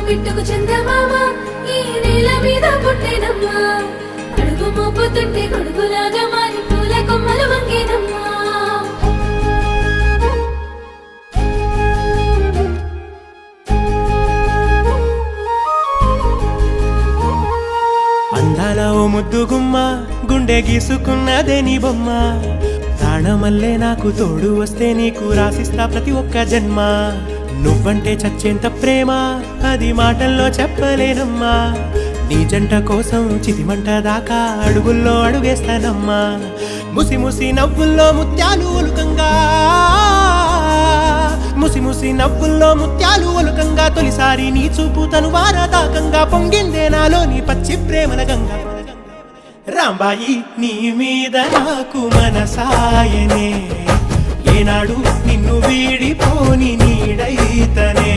బిట్టుకు చందమామ ఈ నేల మీద పుట్టేనమ్మా అడుగు మోపుతుంటే కొడుకులాగా మారి పూల కొమ్మలు వంగేనమ్మా అందాల ఓ ముద్దు గుమ్మ గుండె గీసుకున్నదే నీ బొమ్మ ప్రాణమల్లే నాకు తోడు వస్తే నీకు రాసిస్తా ప్రతి ఒక్క జన్మ నువ్వంటే చచ్చేంత ప్రేమ అది మాటల్లో చెప్పలేనమ్మా నీ జంట కోసం చితిమంట దాకా అడుగుల్లో అడుగేస్తానమ్మా ముసి ముసి నవ్వుల్లో ముత్యాలు ఒలుకంగా ముసి ముసి నవ్వుల్లో ముత్యాలు ఒలుకంగా తొలిసారి నీ చూపు తను వారదాకంగా పొంగిందే నాలో నీ పచ్చి ప్రేమల గంగా రాంబాయి నీ మీద నాకు మనసాయనే ఏనాడు నిన్ను వీడిపోని నీడైతనే